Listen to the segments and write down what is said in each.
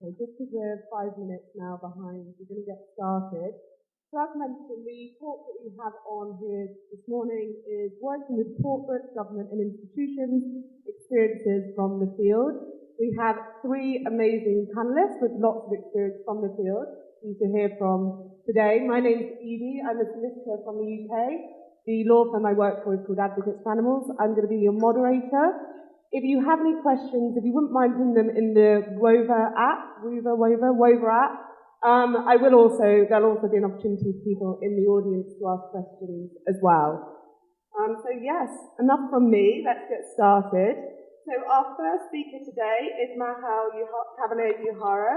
Okay, just because we're 5 minutes now behind, we're going to get started. So as mentioned, the talk that we have on here this morning is working with corporate, government and institutions, experiences from the field. We have 3 amazing panelists with lots of experience from the field to hear from today. My name is Edie. I'm a solicitor from the UK. The law firm I work for is called Advocates for Animals. I'm going to be your moderator. If you have any questions, if you wouldn't mind putting them in the Wova app, there'll also be an opportunity for people in the audience to ask questions as well. So yes, enough from me, let's get started. So our first speaker today is Maho Cavalier-Uehara.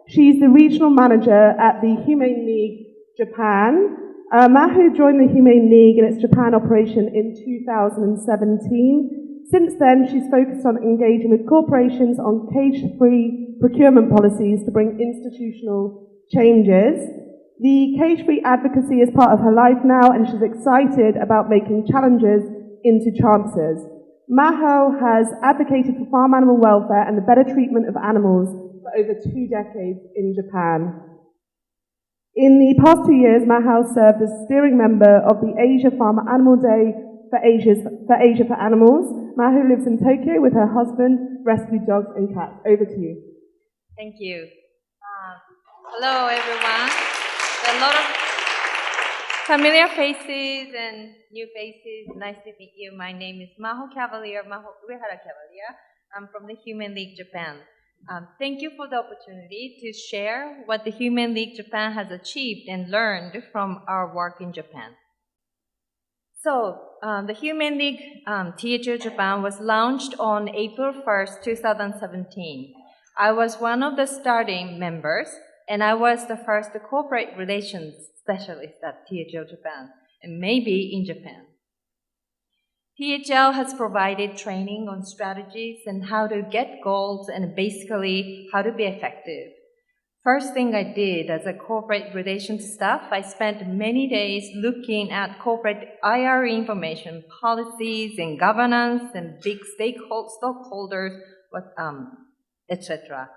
She's the regional manager at the Humane League Japan. Maho joined the Humane League in its Japan operation in 2017. Since then, she's focused on engaging with corporations on cage-free procurement policies to bring institutional changes. The cage-free advocacy is part of her life now, and she's excited about making challenges into chances. Maho has advocated for farm animal welfare and the better treatment of animals for over 2 decades in Japan. In the past 2 years, Maho served as steering member of the Asia Farm Animal Day for Asia for Animals. Maho lives in Tokyo with her husband, rescued dogs and cats. Over to you. Thank you. Hello, everyone. There are a lot of familiar faces and new faces. Nice to meet you. My name is Maho Cavalier-Uehara Cavalier. I'm from the Humane League Japan. Thank you for the opportunity to share what the Humane League Japan has achieved and learned from our work in Japan. So, the Humane League THO Japan was launched on April 1st, 2017. I was one of the starting members, and I was the first corporate relations specialist at THO Japan, and maybe in Japan. THL has provided training on strategies and how to get goals and basically how to be effective. First thing I did as a corporate relations staff, I spent many days looking at corporate IR information, policies and governance and big stockholders, etc.,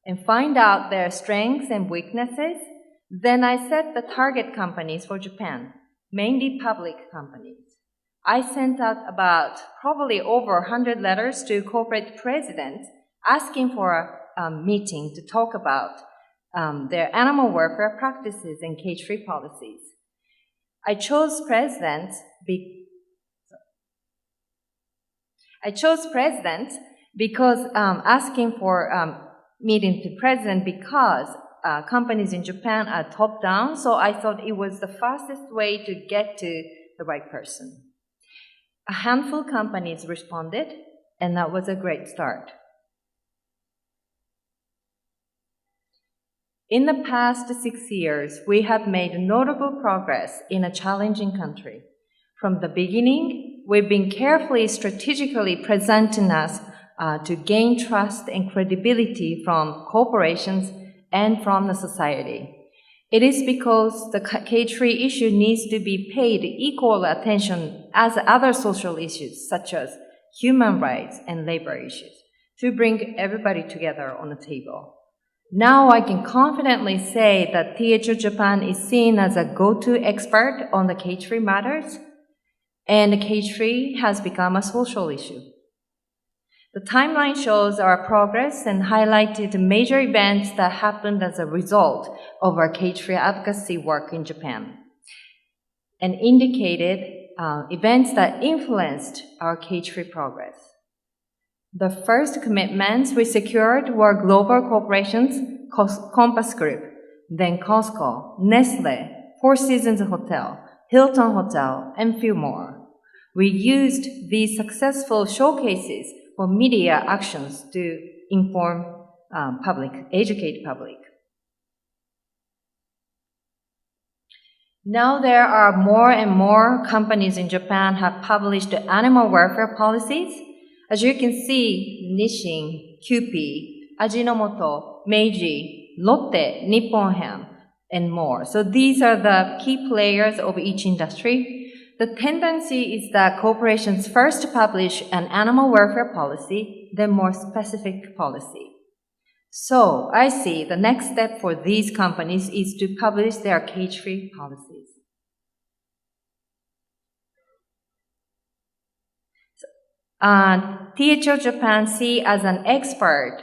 and find out their strengths and weaknesses. Then I set the target companies for Japan, mainly public companies. I sent out about probably over 100 letters to corporate presidents asking for a meeting to talk about their animal welfare practices and cage-free policies. I chose president because asking for meeting the president because companies in Japan are top-down, so I thought it was the fastest way to get to the right person. A handful of companies responded, and that was a great start. In the past 6 years, we have made notable progress in a challenging country. From the beginning, we've been carefully, strategically presenting us to gain trust and credibility from corporations and from the society. It is because the cage-free issue needs to be paid equal attention as other social issues, such as human rights and labor issues, to bring everybody together on the table. Now I can confidently say that THO Japan is seen as a go-to expert on the cage-free matters, and cage-free has become a social issue. The timeline shows our progress and highlighted major events that happened as a result of our cage-free advocacy work in Japan, and indicated events that influenced our cage-free progress. The first commitments we secured were global corporations, Compass Group, then Costco, Nestle, Four Seasons Hotel, Hilton Hotel, and few more. We used these successful showcases for media actions to inform educate public. Now there are more and more companies in Japan have published animal welfare policies. As you can see, Nissin, Kewpie, Ajinomoto, Meiji, Lotte, Nippon Ham, and more. So these are the key players of each industry. The tendency is that corporations first publish an animal welfare policy, then more specific policy. So I see the next step for these companies is to publish their cage-free policies. THO Japan see as an expert,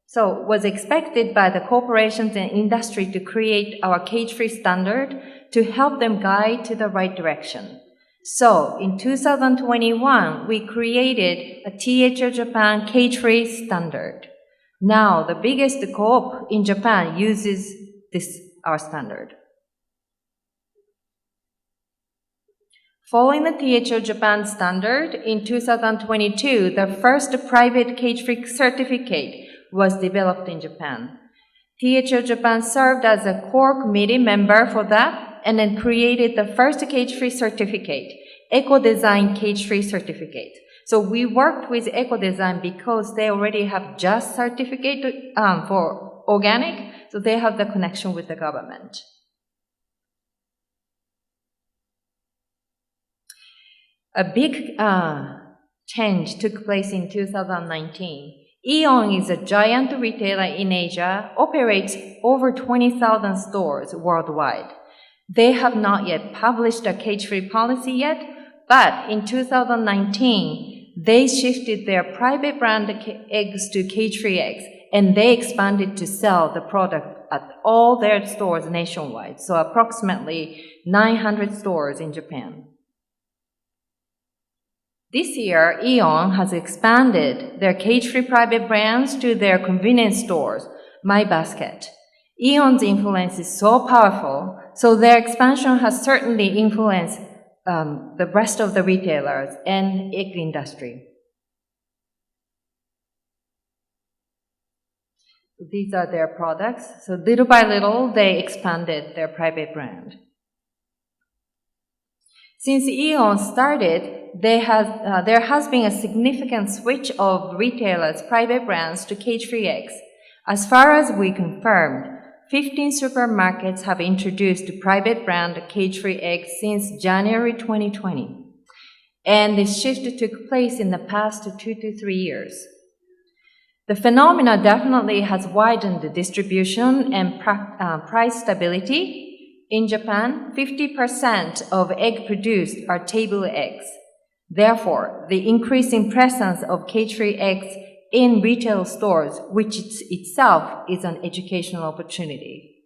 so was expected by the corporations and industry to create our cage-free standard to help them guide to the right direction. So in 2021, we created a THO Japan cage-free standard. Now, the biggest co-op in Japan uses our standard. Following the THO Japan standard, in 2022, the first private cage-free certificate was developed in Japan. THO Japan served as a core committee member for that and then created the first cage-free certificate, Eco-Design Cage-Free Certificate. So we worked with Eco-Design because they already have just certificate for organic, so they have the connection with the government. A big change took place in 2019. Aeon is a giant retailer in Asia, operates over 20,000 stores worldwide. They have not yet published a cage-free policy yet, but in 2019, they shifted their private brand eggs to cage-free eggs, and they expanded to sell the product at all their stores nationwide, so approximately 900 stores in Japan. This year, Aeon has expanded their cage-free private brands to their convenience stores, My Basket. Aeon's influence is so powerful, so their expansion has certainly influenced the rest of the retailers and egg industry. These are their products. So little by little, they expanded their private brand. Since Aeon started, there has been a significant switch of retailers' private brands to cage-free eggs. As far as we confirmed, 15 supermarkets have introduced private brand cage-free eggs since January 2020. And this shift took place in the past 2 to 3 years. The phenomena definitely has widened the distribution and price stability. In Japan, 50% of eggs produced are table eggs. Therefore, the increasing presence of cage-free eggs in retail stores, which itself is an educational opportunity.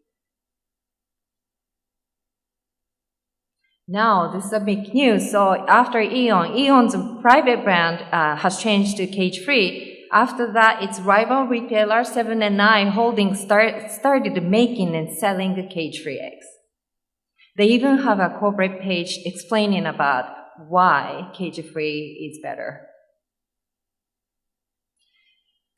Now, this is a big news. So after Aeon's private brand has changed to cage-free. After that, its rival retailer 7 & I Holdings started making and selling the cage-free eggs. They even have a corporate page explaining about why cage-free is better.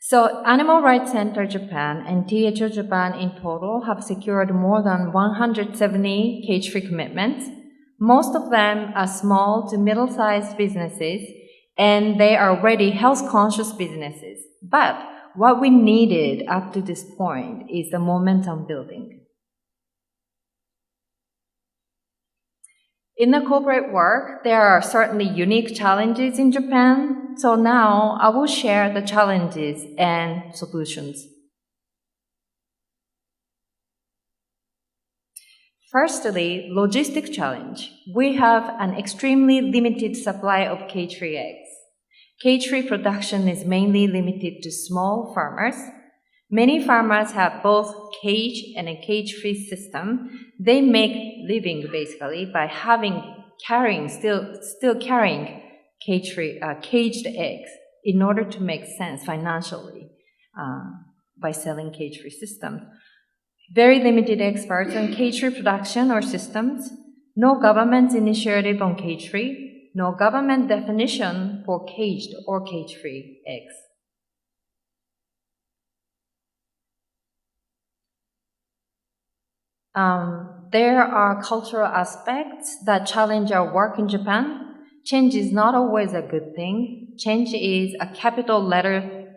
So Animal Rights Center Japan and THO Japan in total have secured more than 170 cage-free commitments. Most of them are small to middle-sized businesses, and they are already health-conscious businesses. But what we needed up to this point is the momentum building. In the corporate work, there are certainly unique challenges in Japan, so now I will share the challenges and solutions. Firstly, logistic challenge. We have an extremely limited supply of cage-free eggs. Cage-free production is mainly limited to small farmers. Many farmers have both cage and a cage-free system. They make living basically by still carrying caged eggs in order to make sense financially by selling cage-free systems. Very limited experts on cage-free production or systems. No government initiative on cage-free. No government definition for caged or cage-free eggs. There are cultural aspects that challenge our work in Japan. Change is not always a good thing. Change is a capital letter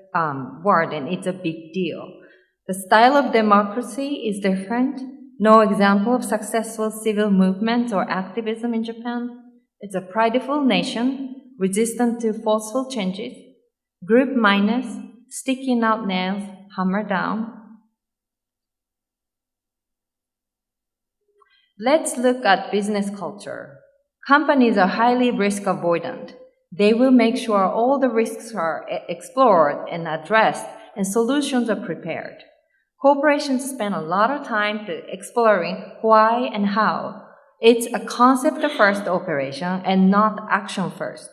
word, and it's a big deal. The style of democracy is different. No example of successful civil movements or activism in Japan. It's a prideful nation, resistant to forceful changes. Group minus, sticking out nails, hammer down. Let's look at business culture. Companies are highly risk avoidant. They will make sure all the risks are explored and addressed and solutions are prepared. Corporations spend a lot of time exploring why and how. It's a concept-first operation and not action-first.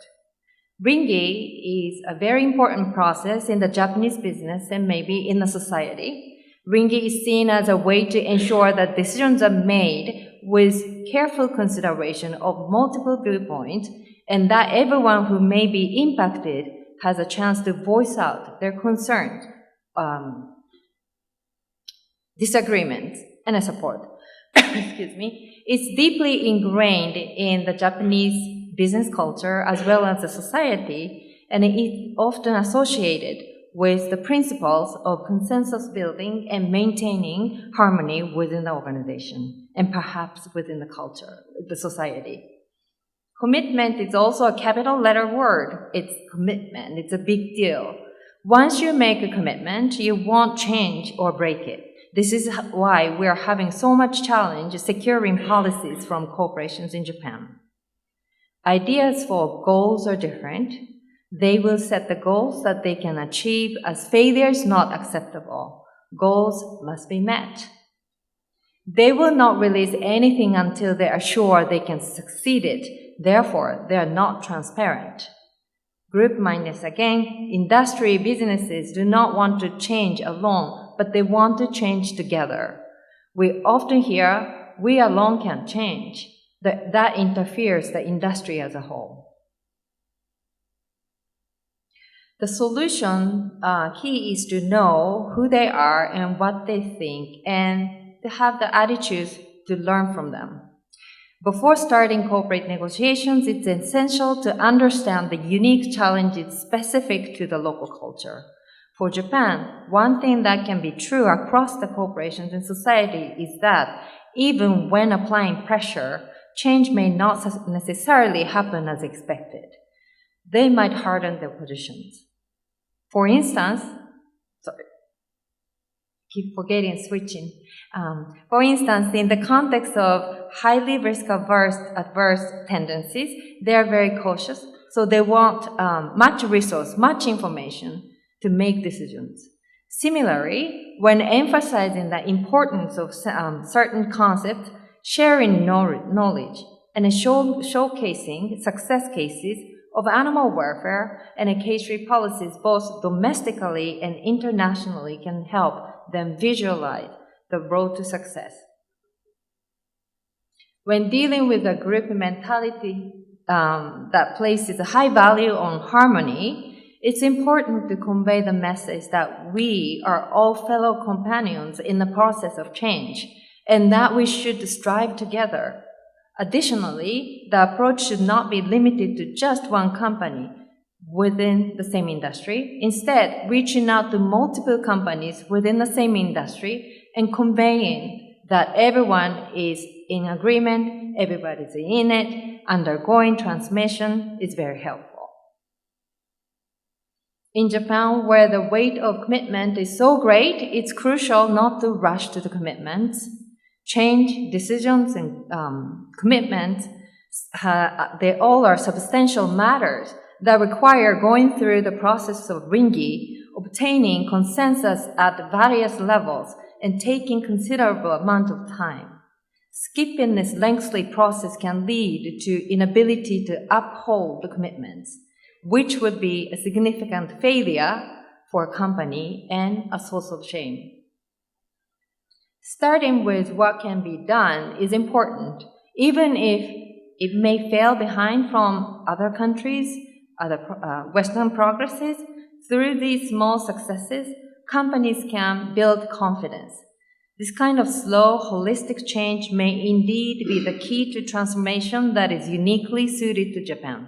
Ringi is a very important process in the Japanese business and maybe in the society. Ringi is seen as a way to ensure that decisions are made with careful consideration of multiple viewpoints and that everyone who may be impacted has a chance to voice out their concerns, disagreements, and support. Excuse me. It's deeply ingrained in the Japanese business culture as well as the society, and it is often associated with the principles of consensus building and maintaining harmony within the organization and perhaps within the culture, the society. Commitment is also a capital letter word. It's commitment. It's a big deal. Once you make a commitment, you won't change or break it. This is why we are having so much challenge securing policies from corporations in Japan. Ideas for goals are different. They will set the goals that they can achieve as failure is not acceptable. Goals must be met. They will not release anything until they are sure they can succeed it. Therefore, they are not transparent. Group mindedness again, industry businesses do not want to change alone, but they want to change together. We often hear, we alone can't change. That interferes the industry as a whole. The solution key is to know who they are and what they think and to have the attitudes to learn from them. Before starting corporate negotiations, it's essential to understand the unique challenges specific to the local culture. For Japan, one thing that can be true across the corporations and society is that even when applying pressure, change may not necessarily happen as expected. They might harden their positions. For instance, For instance, in the context of highly risk-adverse tendencies, they are very cautious, so they want much resource, much information to make decisions. Similarly, when emphasizing the importance of certain concepts, sharing knowledge, and showcasing success cases of animal welfare and cage-free policies both domestically and internationally can help them visualize the road to success. When dealing with a group mentality that places a high value on harmony, it's important to convey the message that we are all fellow companions in the process of change and that we should strive together. Additionally, the approach should not be limited to just one company within the same industry. Instead, reaching out to multiple companies within the same industry and conveying that everyone is in agreement, everybody's in it, undergoing transformation is very helpful. In Japan, where the weight of commitment is so great, it's crucial not to rush to the commitments. Change, decisions, and commitments, they all are substantial matters that require going through the process of ringi, obtaining consensus at various levels, and taking considerable amount of time. Skipping this lengthy process can lead to inability to uphold the commitments, which would be a significant failure for a company and a source of shame. Starting with what can be done is important, even if it may fail behind from other countries, other Western progresses. Through these small successes, companies can build confidence. This kind of slow, holistic change may indeed be the key to transformation that is uniquely suited to Japan.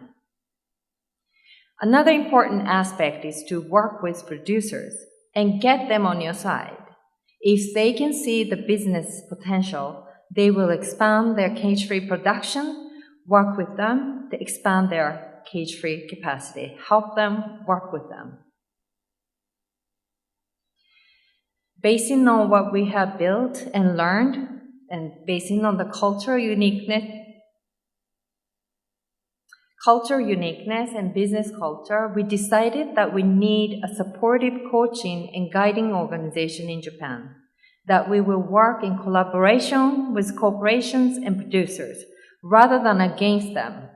Another important aspect is to work with producers and get them on your side. If they can see the business potential, they will expand their cage-free production, work with them to expand their cage-free capacity, help them, work with them. Basing on what we have built and learned, and basing on the cultural uniqueness and business culture, we decided that we need a supportive coaching and guiding organization in Japan, that we will work in collaboration with corporations and producers rather than against them.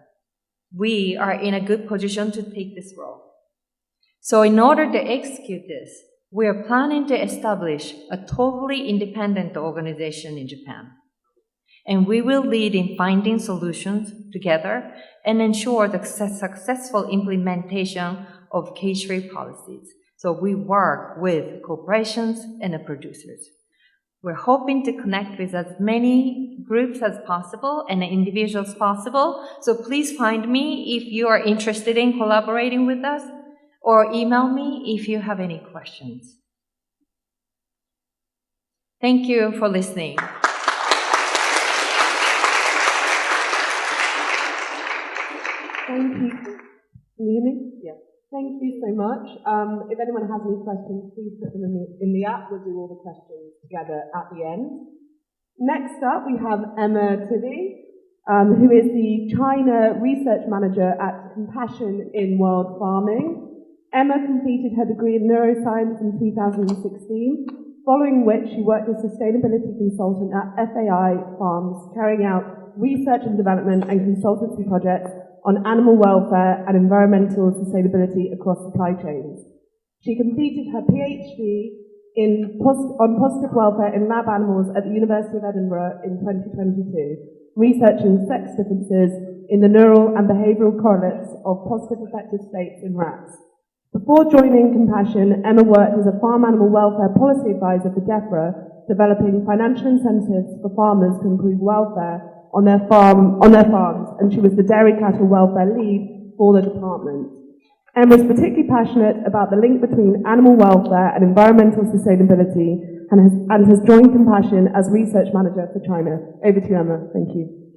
We are in a good position to take this role. So in order to execute this, we are planning to establish a totally independent organization in Japan. And we will lead in finding solutions together and ensure the successful implementation of cage-free policies. So we work with corporations and the producers. We're hoping to connect with as many groups as possible and individuals possible. So please find me if you are interested in collaborating with us, or email me if you have any questions. Thank you for listening. Thank you. Can you hear me? Yeah. Thank you so much. If anyone has any questions, please put them in the app. We'll do all the questions together at the end. Next up, we have Tivey, who is the China Research Manager at Compassion in World Farming. Emma completed her degree in neuroscience in 2016, following which she worked as sustainability consultant at AFAD Farms, carrying out research and development and consultancy projects on animal welfare and environmental sustainability across supply chains. She completed her PhD on positive welfare in lab animals at the University of Edinburgh in 2022, researching sex differences in the neural and behavioural correlates of positive affective states in rats. Before joining Compassion, Emma worked as a farm animal welfare policy advisor for DEFRA, developing financial incentives for farmers to improve welfare on their farms, and she was the dairy cattle welfare lead for the department. Emma is particularly passionate about the link between animal welfare and environmental sustainability, and has joined Compassion as research manager for China. Over to you, Emma. Thank you.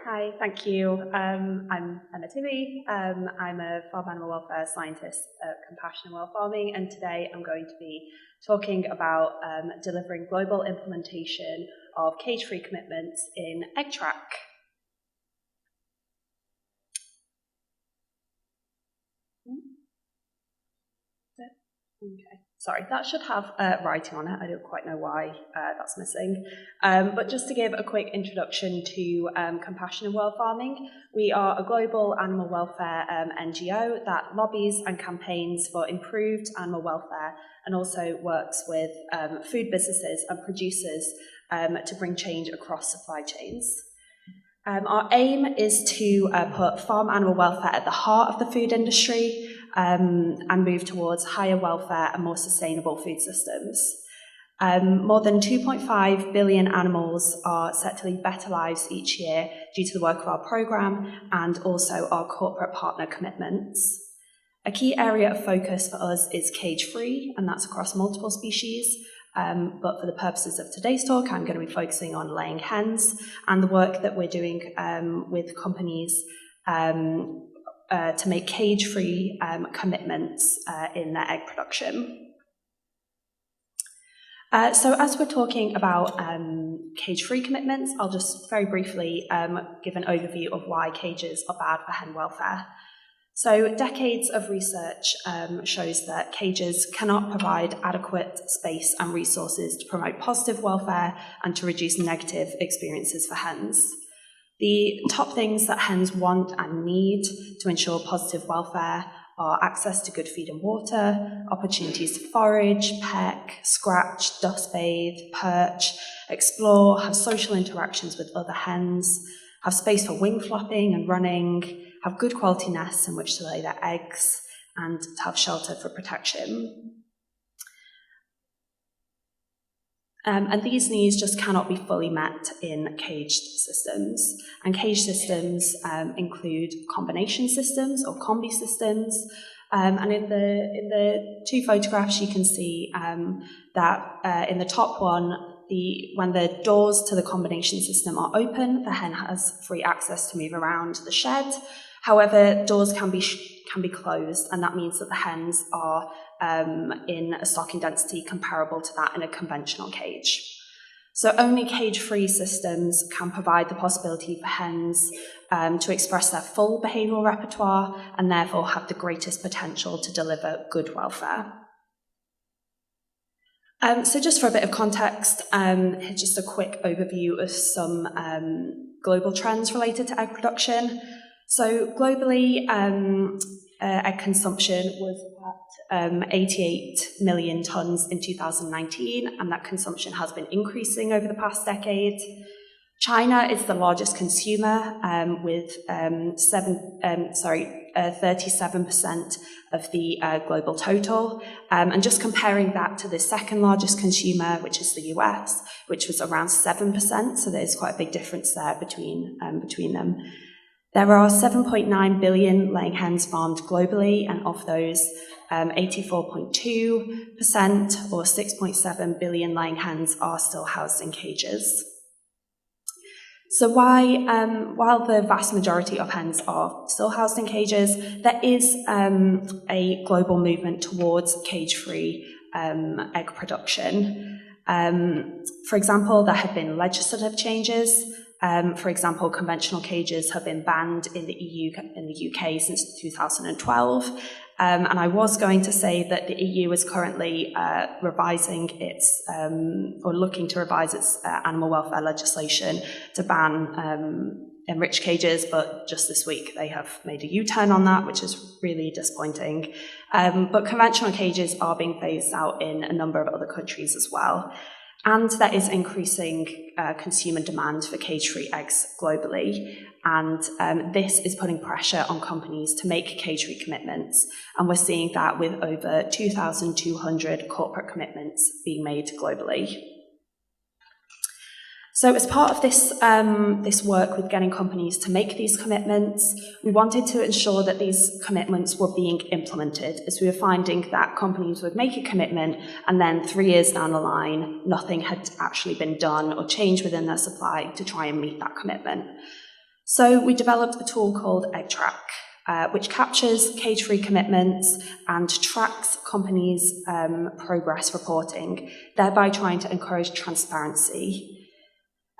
Hi, thank you. I'm Emma Tivey. I'm a farm animal welfare scientist at Compassion in World Farming, and today I'm going to be talking about delivering global implementation of cage-free commitments in egg track. Okay. Sorry, that should have writing on it. I don't quite know why that's missing. But just to give a quick introduction to Compassion in World Farming, we are a global animal welfare NGO that lobbies and campaigns for improved animal welfare and also works with food businesses and producers to bring change across supply chains. Our aim is to put farm animal welfare at the heart of the food industry and move towards higher welfare and more sustainable food systems. More than 2.5 billion animals are set to lead better lives each year due to the work of our programme and also our corporate partner commitments. A key area of focus for us is cage-free, and that's across multiple species. But for the purposes of today's talk, I'm going to be focusing on laying hens and the work that we're doing with companies to make cage-free commitments in their egg production. So as we're talking about cage-free commitments, I'll just very briefly give an overview of why cages are bad for hen welfare. So decades of research shows that cages cannot provide adequate space and resources to promote positive welfare and to reduce negative experiences for hens. The top things that hens want and need to ensure positive welfare are access to good feed and water, opportunities to forage, peck, scratch, dust bathe, perch, explore, have social interactions with other hens, have space for wing flopping and running, have good quality nests in which to lay their eggs, and to have shelter for protection. And these needs just cannot be fully met in caged systems. And caged systems include combination systems or combi systems. And in the two photographs, you can see that in the top one, when the doors to the combination system are open, the hen has free access to move around the shed. However, doors can be closed, and that means that the hens are in a stocking density comparable to that in a conventional cage. So only cage-free systems can provide the possibility for hens to express their full behavioural repertoire and therefore have the greatest potential to deliver good welfare. So just for a bit of context, just a quick overview of some global trends related to egg production. So globally, egg consumption was at 88 million tonnes in 2019, and that consumption has been increasing over the past decade. China is the largest consumer with 37% of the global total. And just comparing that to the second largest consumer, which is the US, which was around 7%, so there's quite a big difference there between them. There are 7.9 billion laying hens farmed globally, and of those, 84.2% or 6.7 billion laying hens are still housed in cages. So while the vast majority of hens are still housed in cages, there is a global movement towards cage-free egg production. For example, there have been legislative changes. For example, conventional cages have been banned in the EU and the UK since 2012. And I was going to say that the EU is currently revising its, or looking to revise its animal welfare legislation to ban enriched cages, but just this week they have made a U-turn on that, which is really disappointing. But conventional cages are being phased out in a number of other countries as well. And there is increasing consumer demand for cage-free eggs globally. And this is putting pressure on companies to make cage-free commitments. And we're seeing that with over 2,200 corporate commitments being made globally. So as part of this work with getting companies to make these commitments, we wanted to ensure that these commitments were being implemented, as we were finding that companies would make a commitment and then 3 years down the line, nothing had actually been done or changed within their supply to try and meet that commitment. So we developed a tool called EggTrack, which captures cage-free commitments and tracks companies' progress reporting, thereby trying to encourage transparency.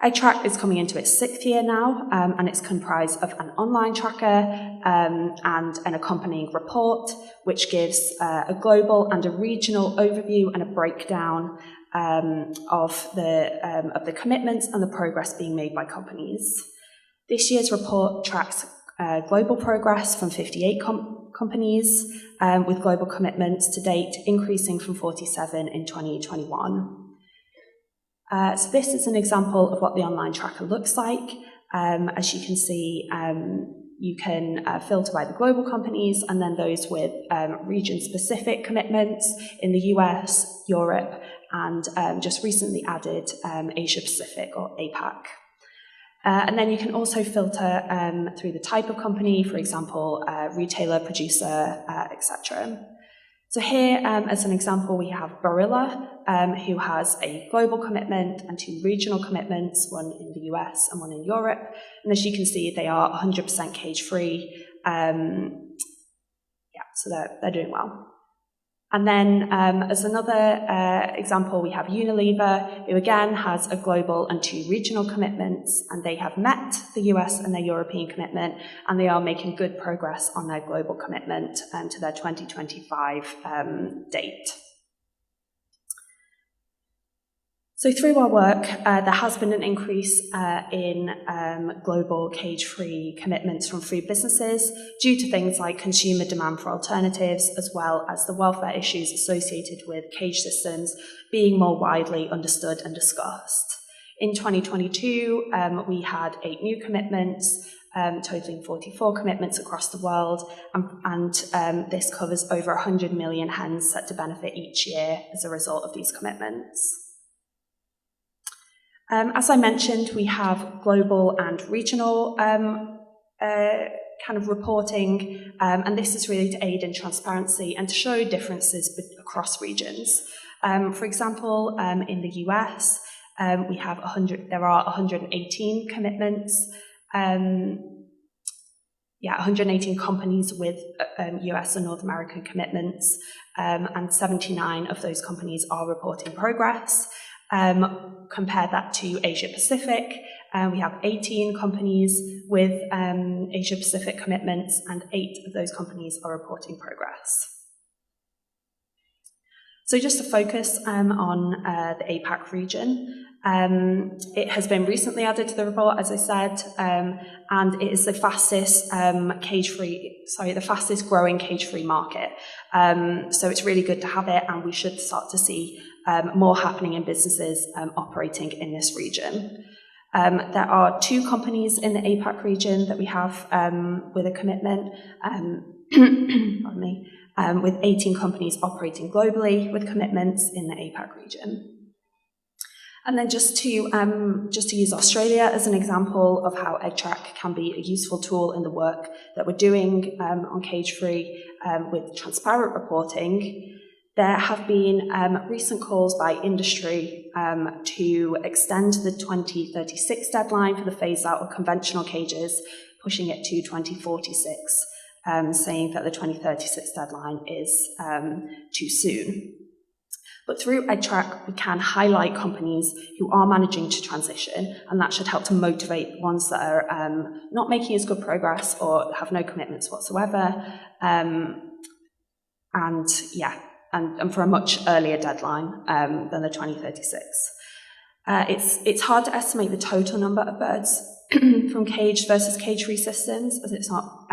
EggTrack is coming into its 6th year now, and it's comprised of an online tracker and an accompanying report, which gives a global and a regional overview and a breakdown of the commitments and the progress being made by companies. This year's report tracks global progress from 58 companies, with global commitments to date increasing from 47 in 2021. So this is an example of what the online tracker looks like. As you can see, you can filter by the global companies and then those with region-specific commitments in the US, Europe, and just recently added Asia-Pacific or APAC. And then you can also filter through the type of company, for example, retailer, producer, etc. So here, as an example, we have Barilla, who has a global commitment and 2 regional commitments, one in the US and one in Europe. And as you can see, they are 100% cage-free. So they're doing well. And then as another example, we have Unilever, who again has a global and 2 regional commitments, and they have met the US and their European commitment, and they are making good progress on their global commitment to their 2025 date. So through our work, there has been an increase in global cage-free commitments from food businesses due to things like consumer demand for alternatives, as well as the welfare issues associated with cage systems being more widely understood and discussed. In 2022, we had 8 new commitments, totaling 44 commitments across the world, and this covers over 100 million hens set to benefit each year as a result of these commitments. As I mentioned, we have global and regional kind of reporting, and this is really to aid in transparency and to show differences across regions. For example, in the US, There are 118 commitments. 118 companies with US and North American commitments, and 79 of those companies are reporting progress. Compare that to Asia Pacific, we have 18 companies with Asia Pacific commitments, and 8 of those companies are reporting progress. So just to focus on the APAC region, it has been recently added to the report, as I said, and it is the fastest the fastest growing cage-free market. So it's really good to have it, and we should start to see more happening in businesses operating in this region. There are 2 companies in the APAC region that we have with a commitment. Pardon me. With 18 companies operating globally with commitments in the APAC region. And then just to use Australia as an example of how EggTrack can be a useful tool in the work that we're doing on cage-free with transparent reporting, there have been recent calls by industry to extend the 2036 deadline for the phase-out of conventional cages, pushing it to 2046. Saying that the 2036 deadline is too soon. But through EggTrack, we can highlight companies who are managing to transition, and that should help to motivate ones that are not making as good progress or have no commitments whatsoever, and for a much earlier deadline than the 2036. It's hard to estimate the total number of birds from caged versus cage-free systems, as it's not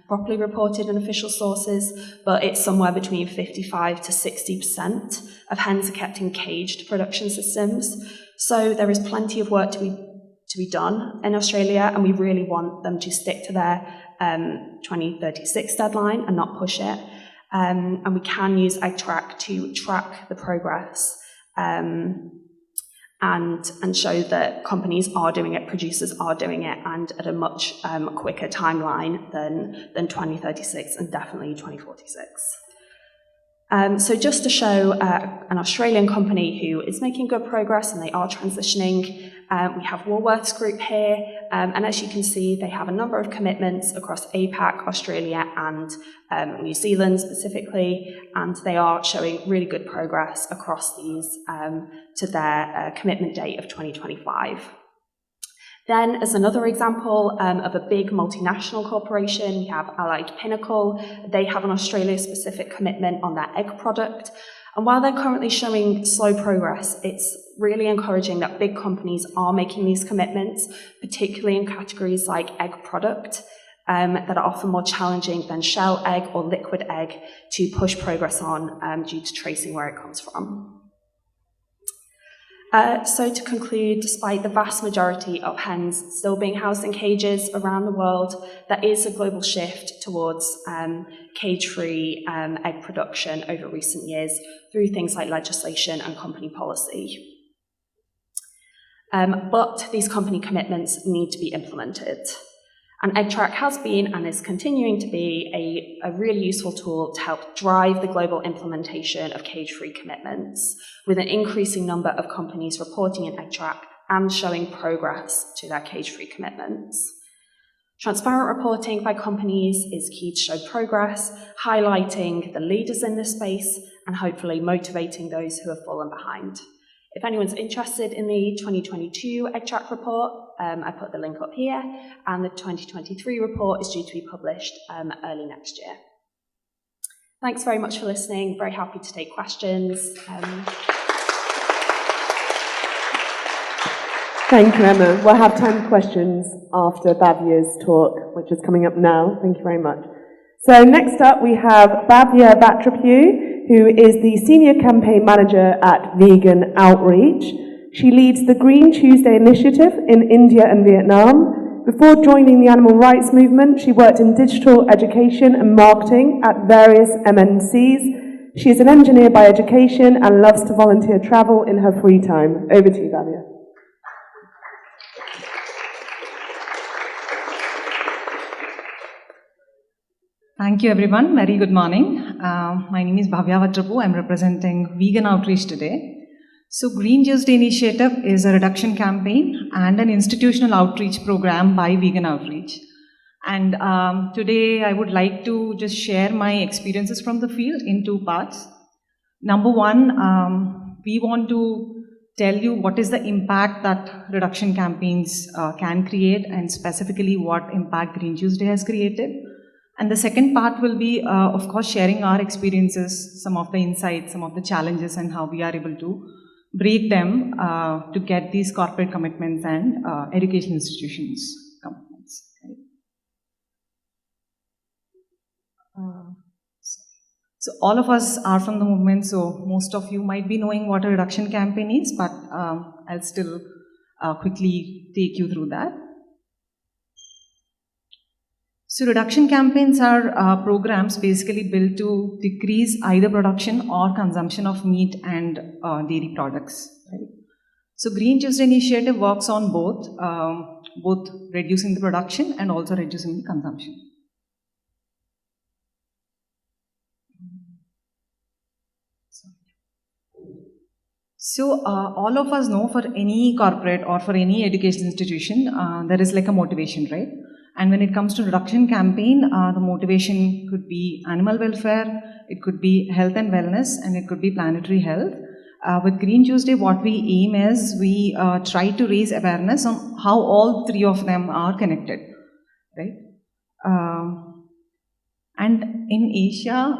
properly reported in official sources, but it's somewhere between 55 to 60% of hens are kept in caged production systems. So there is plenty of work to be done in Australia, and we really want them to stick to their 2036 deadline and not push it. And we can use EggTrack to track the progress and show that companies are doing it, producers are doing it, and at a much quicker timeline than 2036 and definitely 2046. So just to show an Australian company who is making good progress and they are transitioning, we have Woolworths Group here, and as you can see, they have a number of commitments across APAC, Australia and New Zealand specifically, and they are showing really good progress across these to their commitment date of 2025. Then, as another example of a big multinational corporation, we have Allied Pinnacle. They have an Australia-specific commitment on their egg product. And while they're currently showing slow progress, it's really encouraging that big companies are making these commitments, particularly in categories like egg product, that are often more challenging than shell egg or liquid egg to push progress on due to tracing where it comes from. So to conclude, despite the vast majority of hens still being housed in cages around the world, there is a global shift towards cage-free egg production over recent years through things like legislation and company policy. But these company commitments need to be implemented. And EggTrack has been and is continuing to be a really useful tool to help drive the global implementation of cage-free commitments, with an increasing number of companies reporting in EggTrack and showing progress to their cage-free commitments. Transparent reporting by companies is key to show progress, highlighting the leaders in this space and hopefully motivating those who have fallen behind. If anyone's interested in the 2022 EggTrack report, I put the link up here, and the 2023 report is due to be published early next year. Thanks very much for listening. Very happy to take questions. Thank you, Emma. We'll have time for questions after Bhavya's talk, which is coming up now. Thank you very much. So next up we have Bhavya Vatrapu, who is the Senior Campaign Manager at Vegan Outreach. She leads the Green Tuesday initiative in India and Vietnam. Before joining the animal rights movement, she worked in digital education and marketing at various MNCs. She is an engineer by education and loves to volunteer travel in her free time. Over to you, Bhavya. Thank you, everyone. Very good morning. My name is Bhavya Vatrapu. I'm representing Vegan Outreach today. So Green Tuesday Initiative is a reduction campaign and an institutional outreach program by Vegan Outreach. And today I would like to just share my experiences from the field in two parts. Number one, we want to tell you what is the impact that reduction campaigns can create, and specifically what impact Green Tuesday has created. And the second part will be, of course, sharing our experiences, some of the insights, some of the challenges, and how we are able to break them to get these corporate commitments and education institutions commitments. So all of us are from the movement, so most of you might be knowing what a reduction campaign is, but I'll still quickly take you through that. So reduction campaigns are programs basically built to decrease either production or consumption of meat and dairy products. Right? So Green Tuesday Initiative works on both reducing the production and also reducing the consumption. So all of us know, for any corporate or for any education institution, there is like a motivation, right? And when it comes to reduction campaign, the motivation could be animal welfare, it could be health and wellness, and it could be planetary health. With Green Tuesday, what we aim is we try to raise awareness on how all three of them are connected, right? And in Asia,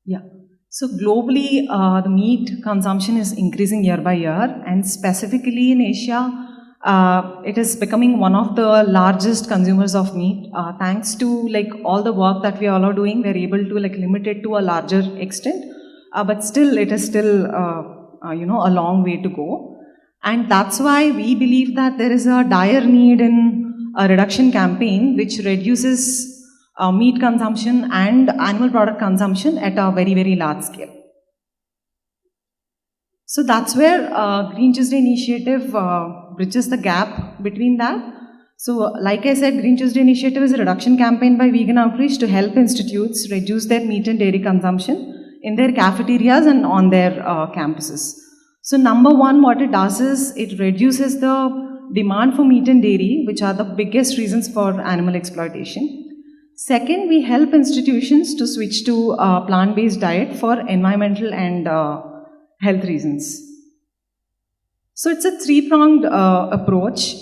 yeah. So globally, the meat consumption is increasing year by year, and specifically in Asia, it is becoming one of the largest consumers of meat. Thanks to like all the work that we all are doing, we're able to like limit it to a larger extent, but still it is still a long way to go. And that's why we believe that there is a dire need in a reduction campaign which reduces meat consumption and animal product consumption at a very, very large scale. So that's where Green Tuesday Initiative bridges the gap between that. So like I said, Green Tuesday Initiative is a reduction campaign by Vegan Outreach to help institutes reduce their meat and dairy consumption in their cafeterias and on their campuses. So number one, what it does is it reduces the demand for meat and dairy, which are the biggest reasons for animal exploitation. Second, we help institutions to switch to a plant-based diet for environmental and health reasons. So it's a three-pronged approach.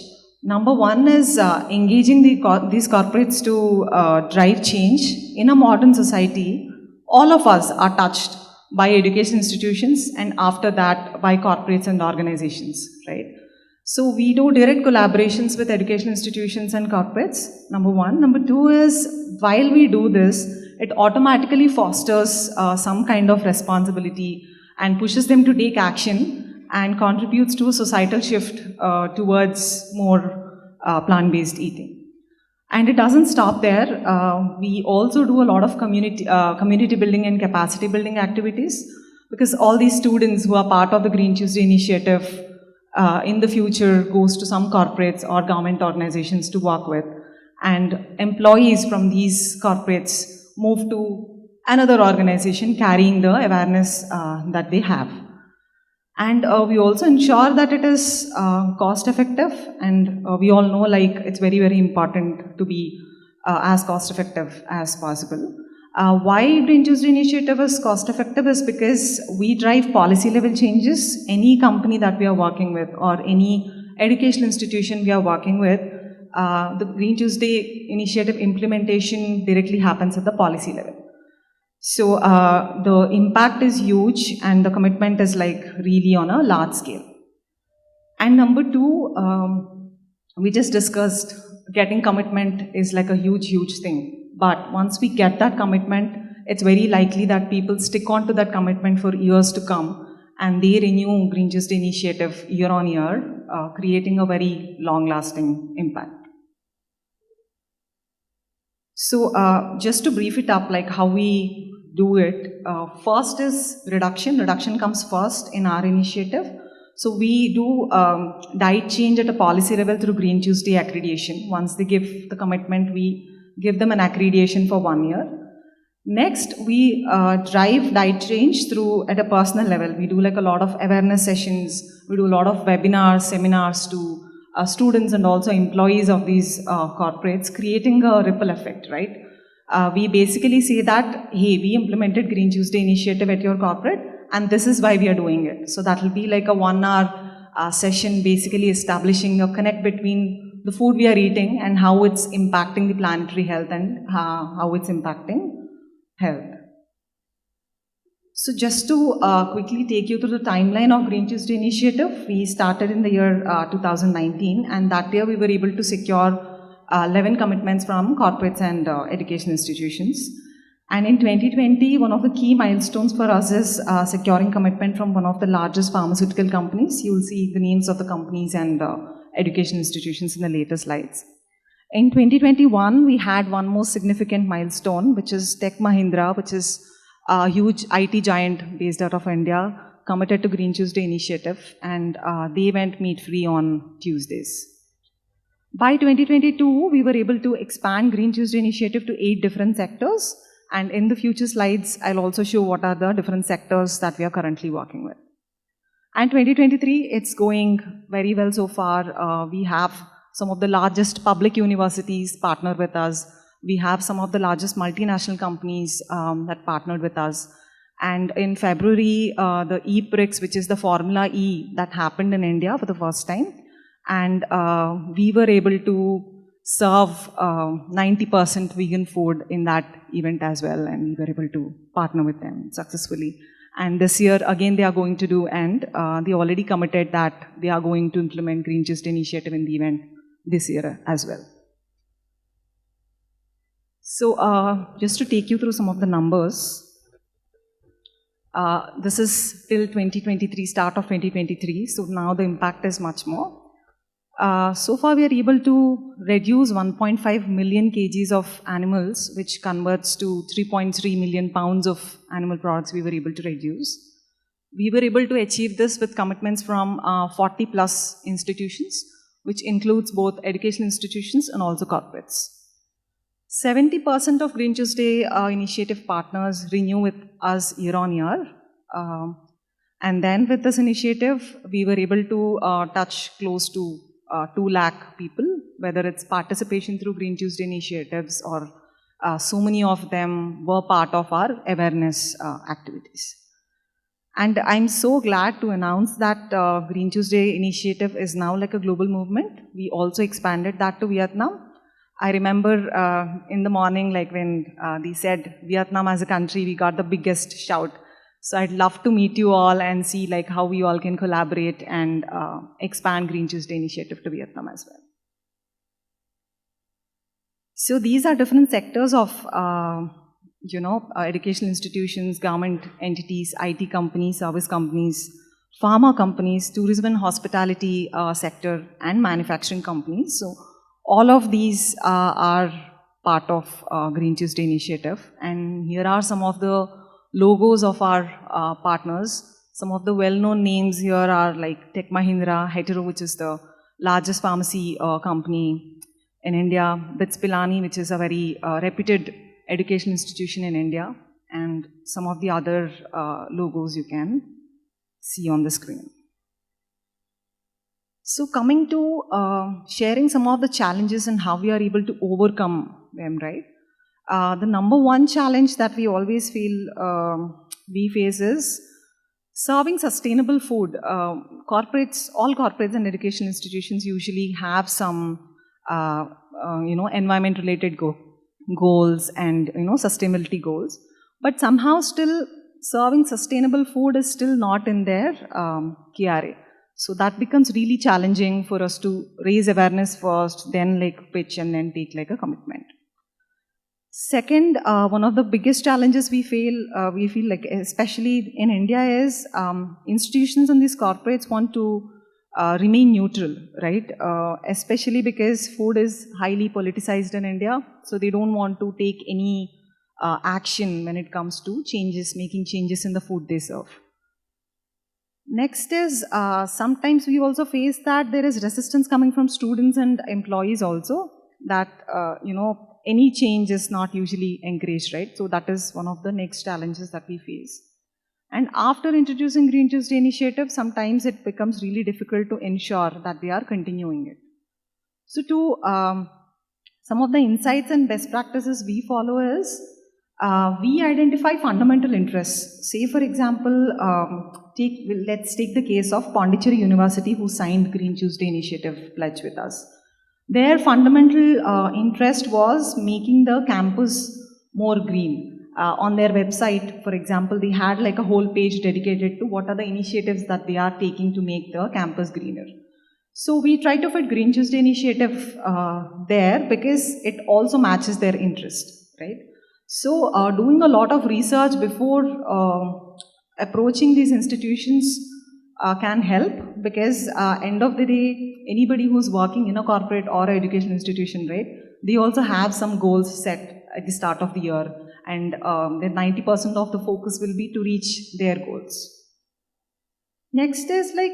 Number one is engaging these corporates to drive change. In a modern society, all of us are touched by education institutions, and after that by corporates and organizations, right? So we do direct collaborations with education institutions and corporates, number one. Number two is, while we do this, it automatically fosters some kind of responsibility and pushes them to take action and contributes to a societal shift towards more plant-based eating. And it doesn't stop there. We also do a lot of community building and capacity building activities, because all these students who are part of the Green Tuesday Initiative in the future goes to some corporates or government organizations to work with, and employees from these corporates move to another organization carrying the awareness that they have. And we also ensure that it is cost effective, and we all know like it's very, very important to be as cost effective as possible. Why Green Tuesday Initiative is cost effective is because we drive policy level changes. Any company that we are working with or any educational institution we are working with, the Green Tuesday Initiative implementation directly happens at the policy level. So the impact is huge and the commitment is like really on a large scale. And number two, we just discussed getting commitment is like a huge, huge thing. But once we get that commitment, it's very likely that people stick on to that commitment for years to come, and they renew Green Tuesday Initiative year on year, creating a very long-lasting impact. So just to brief it up, like how we do it, first is reduction. Reduction comes first in our initiative. So we do diet change at a policy level through Green Tuesday accreditation. Once they give the commitment, we give them an accreditation for 1 year. Next, we drive diet change through at a personal level. We do like a lot of awareness sessions. We do a lot of webinars, seminars to students and also employees of these corporates, creating a ripple effect, right? We basically say that, hey, we implemented Green Tuesday initiative at your corporate, and this is why we are doing it. So that will be like a 1 hour session, basically establishing a connect between the food we are eating and how it's impacting the planetary health and how it's impacting health. So just to quickly take you through the timeline of Green Tuesday initiative, we started in the year 2019, and that year we were able to secure 11 commitments from corporates and education institutions. And in 2020, one of the key milestones for us is securing commitment from one of the largest pharmaceutical companies. You will see the names of the companies and education institutions in the later slides. In 2021, we had one more significant milestone, which is Tech Mahindra, which is a huge IT giant based out of India, committed to Green Tuesday initiative, and they went meat-free on Tuesdays. By 2022, we were able to expand Green Tuesday initiative to 8 different sectors, and in the future slides, I'll also show what are the different sectors that we are currently working with. And 2023, it's going very well so far. We have some of the largest public universities partner with us. We have some of the largest multinational companies that partnered with us. And in February, the e-PRIX, which is the Formula E, that happened in India for the first time. And we were able to serve 90% vegan food in that event as well, and we were able to partner with them successfully. And this year, again, they are going to do, and they already committed that they are going to implement Green Tuesday initiative in the event this year as well. So just to take you through some of the numbers, this is till 2023, start of 2023, so now the impact is much more. So far, we are able to reduce 1.5 million kgs of animals, which converts to 3.3 million pounds of animal products we were able to reduce. We were able to achieve this with commitments from 40 plus institutions, which includes both educational institutions and also corporates. 70% of Green Tuesday initiative partners renew with us year on year. And then with this initiative, we were able to touch close to 2 lakh people, whether it's participation through Green Tuesday initiatives or so many of them were part of our awareness activities. And I'm so glad to announce that Green Tuesday initiative is now like a global movement. We also expanded that to Vietnam. I remember in the morning, like when they said Vietnam as a country, we got the biggest shout. So I'd love to meet you all and see like how we all can collaborate and expand Green Tuesday initiative to Vietnam as well. So these are different sectors of, educational institutions, government entities, IT companies, service companies, pharma companies, tourism and hospitality sector, and manufacturing companies. So all of these are part of Green Tuesday initiative. And here are some of the logos of our partners. Some of the well-known names here are like Tech Mahindra, Hetero, which is the largest pharmacy company in India, BITS Pilani, which is a very reputed education institution in India, and some of the other logos you can see on the screen. So coming to sharing some of the challenges and how we are able to overcome them, right? The number one challenge that we always feel we face is serving sustainable food. All corporates and education institutions usually have some, environment-related goals and, sustainability goals. But somehow still serving sustainable food is still not in their KRA. So that becomes really challenging for us to raise awareness first, then like pitch and then take like a commitment. Second, one of the biggest challenges we feel like, especially in India, is institutions and these corporates want to remain neutral, right? Especially because food is highly politicized in India, so they don't want to take any action when it comes to making changes in the food they serve. Next is, sometimes we also face that there is resistance coming from students and employees also, that, any change is not usually encouraged, right? So that is one of the next challenges that we face. And after introducing Green Tuesday initiative, sometimes it becomes really difficult to ensure that they are continuing it. So some of the insights and best practices we follow is, we identify fundamental interests. Say, for example, let's take the case of Pondicherry University, who signed Green Tuesday initiative pledge with us. Their fundamental interest was making the campus more green. On their website, for example, they had like a whole page dedicated to what are the initiatives that they are taking to make the campus greener. So we try to fit Green Tuesday initiative there because it also matches their interest, right? So doing a lot of research before approaching these institutions can help, because end of the day, anybody who's working in a corporate or an education institution, right, they also have some goals set at the start of the year, and then 90% of the focus will be to reach their goals. Next is like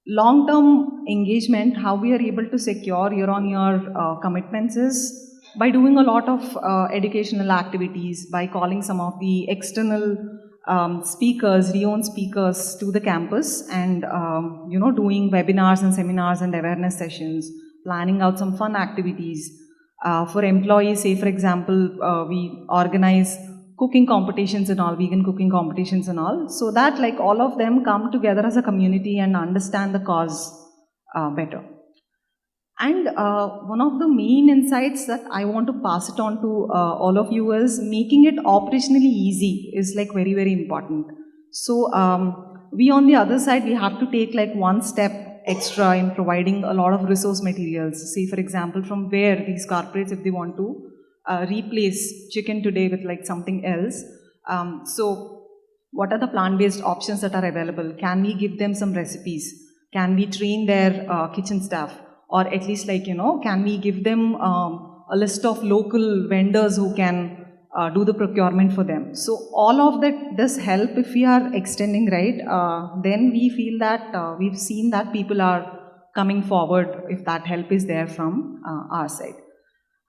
long-term engagement. How we are able to secure year-on-year commitments is by doing a lot of educational activities, by calling some of the external speakers, renowned speakers to the campus, and doing webinars and seminars and awareness sessions, planning out some fun activities. For employees, say for example, we organize cooking competitions and all, vegan cooking competitions and all, so that like all of them come together as a community and understand the cause better. And one of the main insights that I want to pass it on to all of you is making it operationally easy is like very, very important. So we on the other side, we have to take like one step extra in providing a lot of resource materials. Say for example, from where these corporates, if they want to replace chicken today with like something else. So what are the plant-based options that are available? Can we give them some recipes? Can we train their kitchen staff? Or at least like, can we give them a list of local vendors who can do the procurement for them? So all of that does help if we are extending, right? Then we feel that we've seen that people are coming forward if that help is there from our side.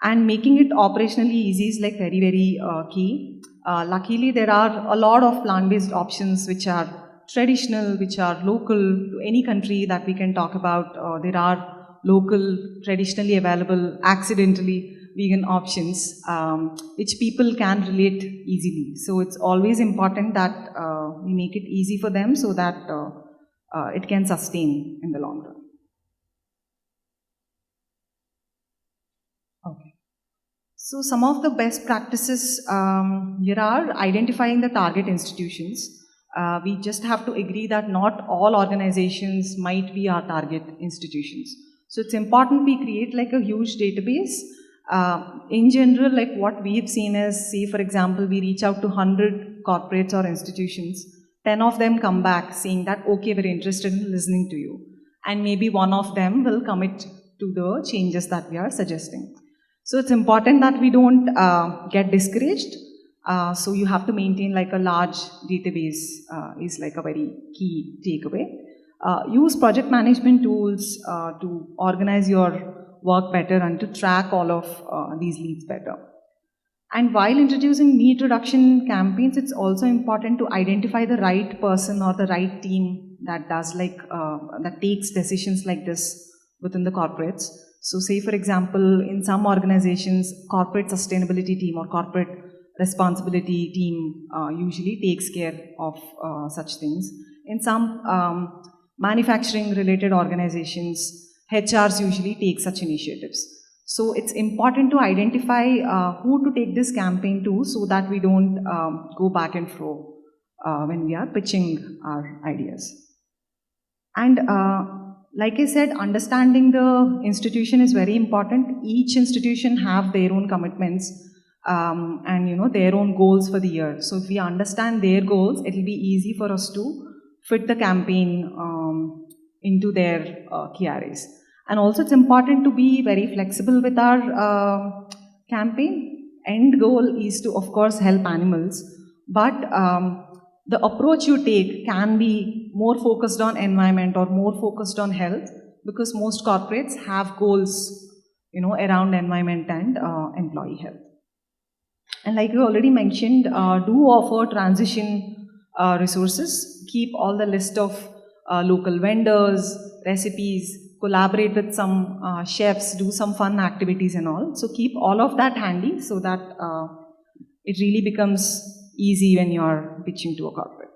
And making it operationally easy is like very, very key. Luckily, there are a lot of plant-based options which are traditional, which are local to any country that we can talk about. There are local, traditionally available, accidentally vegan options, which people can relate easily. So it's always important that we make it easy for them so that it can sustain in the long run. Okay. So some of the best practices here are identifying the target institutions. We just have to agree that not all organizations might be our target institutions. So it's important we create like a huge database. In general, like what we've seen is, say for example, we reach out to 100 corporates or institutions, 10 of them come back saying that, okay, we're interested in listening to you. And maybe one of them will commit to the changes that we are suggesting. So it's important that we don't get discouraged. So you have to maintain like a large database is like a very key takeaway. Use project management tools to organize your work better and to track all of these leads better. And while introducing need reduction campaigns, it's also important to identify the right person or the right team that does like, that takes decisions like this within the corporates. So say for example, in some organizations, corporate sustainability team or corporate responsibility team usually takes care of such things. In some manufacturing related organizations, HRs usually take such initiatives. So it's important to identify who to take this campaign to so that we don't go back and fro when we are pitching our ideas. And like I said, understanding the institution is very important. Each institution have their own commitments and their own goals for the year. So if we understand their goals, it will be easy for us to fit the campaign into their KRAs. And also it's important to be very flexible with our campaign. End goal is to, of course, help animals. But the approach you take can be more focused on environment or more focused on health, because most corporates have goals, around environment and employee health. And like we already mentioned, do offer transition resources, keep all the list of local vendors, recipes, collaborate with some chefs, do some fun activities and all. So keep all of that handy so that it really becomes easy when you're pitching to a corporate.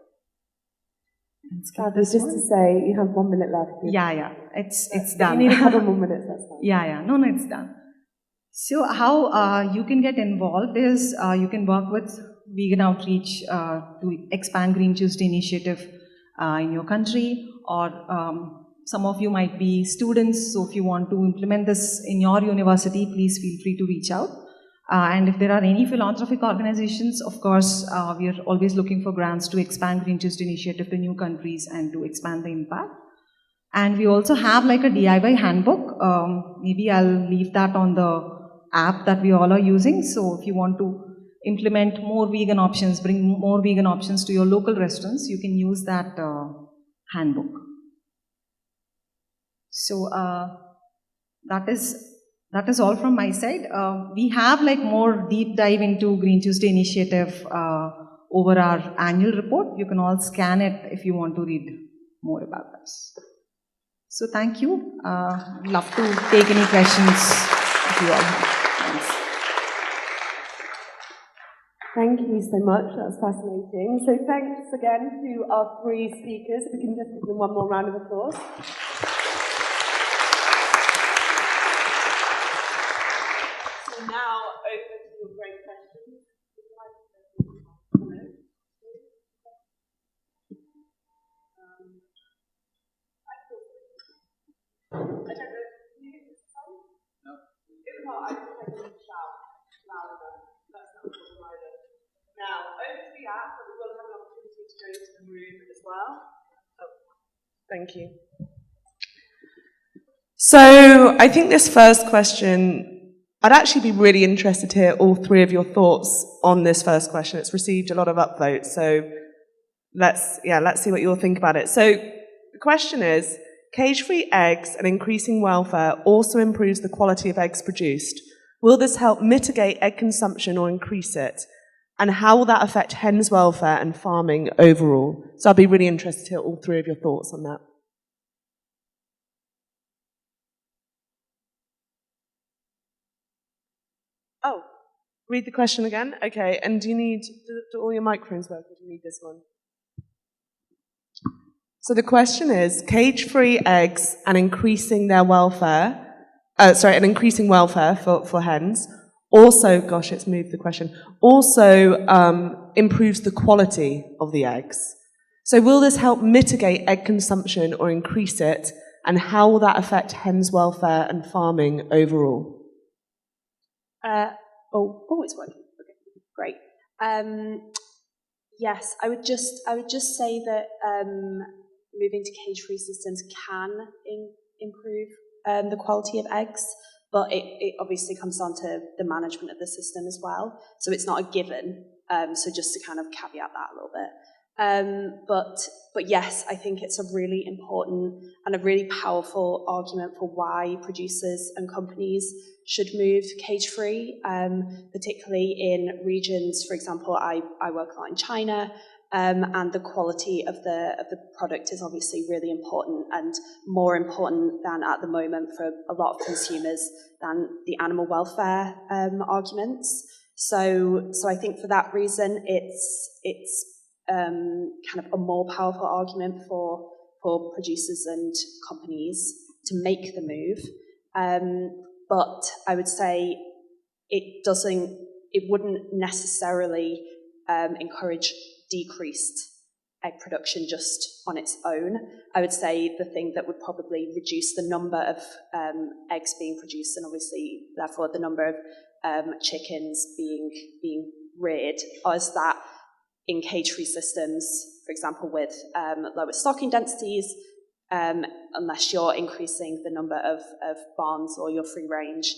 Just to say, you have 1 minute left. Yeah, it's done. You need a couple more minutes, that's fine. Yeah, no, it's done. So how you can get involved is you can work with Vegan Outreach to expand Green Tuesday initiative in your country, or some of you might be students, so if you want to implement this in your university, please feel free to reach out. And if there are any philanthropic organizations, of course, we are always looking for grants to expand Green Tuesday initiative to new countries and to expand the impact. And we also have like a DIY handbook. Maybe I'll leave that on the app that we all are using. So if you want to implement more vegan options, bring more vegan options to your local restaurants, you can use that handbook. So that is all from my side. We have like more deep dive into Green Tuesday initiative over our annual report. You can all scan it if you want to read more about this. So thank you. Love to take any questions if you all have. Thanks. Thank you so much. That was fascinating. So thanks again to our 3 speakers. We can just give them one more round of applause. Now, over to your great questions. I don't know, do you get this song? No. If not, I think I can shout louder. That's not a problem either. Now, over to the app, but we will have an opportunity to go into the room as well. Oh, thank you. So, I think this first question, I'd actually be really interested to hear all 3 of your thoughts on this first question. It's received a lot of upvotes, so let's see what you all think about it. So the question is, cage-free eggs and increasing welfare also improves the quality of eggs produced. Will this help mitigate egg consumption or increase it? And how will that affect hens' welfare and farming overall? So I'd be really interested to hear all 3 of your thoughts on that. Oh, read the question again? Okay, and do all your microphones work, or do you need this one? So the question is, cage-free eggs and increasing their welfare, and increasing welfare for hens, also, gosh, it's moved the question, also improves the quality of the eggs. So will this help mitigate egg consumption or increase it, and how will that affect hens' welfare and farming overall? It's working. Okay, great. Yes, I would just say that moving to cage-free systems can improve the quality of eggs, but it obviously comes down to the management of the system as well. So it's not a given. So just to kind of caveat that a little bit. But yes, I think it's a really important and a really powerful argument for why producers and companies should move cage-free, particularly in regions. For example, I work a lot in China, and the quality of the product is obviously really important, and more important than at the moment for a lot of consumers than the animal welfare arguments. So I think for that reason, it's kind of a more powerful argument for producers and companies to make the move. But I would say it wouldn't necessarily encourage decreased egg production just on its own. I would say the thing that would probably reduce the number of eggs being produced, and obviously therefore the number of chickens being reared, is that in cage-free systems, for example, with lower stocking densities, unless you're increasing the number of barns or your free-range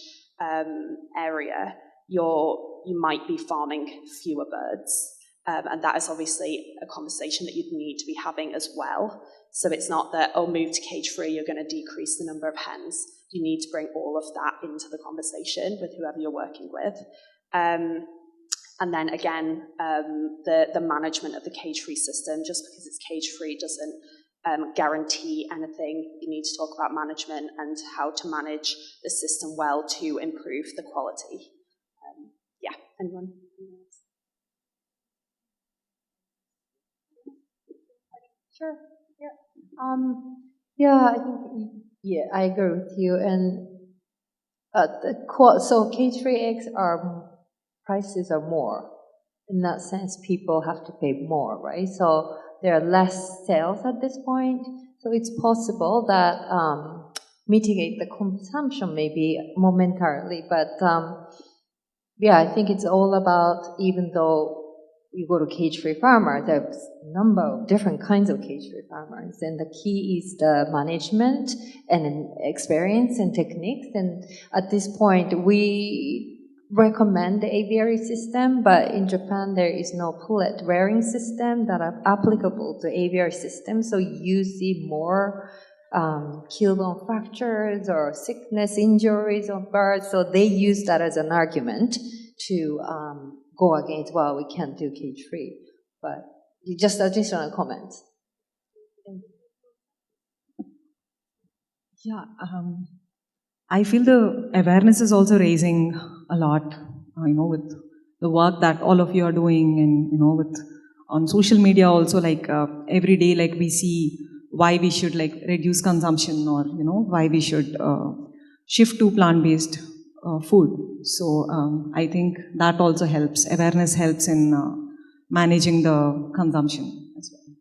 area, you might be farming fewer birds. And that is obviously a conversation that you'd need to be having as well. So it's not that, oh, move to cage-free, you're going to decrease the number of hens. You need to bring all of that into the conversation with whoever you're working with. And then again, the management of the cage-free system, just because it's cage-free doesn't guarantee anything. You need to talk about management and how to manage the system well to improve the quality. Yeah, anyone else? Sure. Yeah. I think I agree with you. And so cage-free eggs prices are more. In that sense, people have to pay more, right? So there are less sales at this point. So it's possible that mitigate the consumption maybe momentarily, but I think it's all about, even though you go to cage-free farmer, there's a number of different kinds of cage-free farmers, and the key is the management and experience and techniques. And at this point, we recommend the aviary system, but in Japan there is no pellet rearing system that are applicable to aviary system. So you see more keelbone fractures or sickness, injuries of birds. So they use that as an argument to go against, well, we can't do cage-free. But just additional comments. Yeah, I feel the awareness is also raising a lot, with the work that all of you are doing, and, with on social media also, like every day, like we see why we should like reduce consumption, or, why we should shift to plant-based food. So I think that also helps. Awareness helps in managing the consumption as well.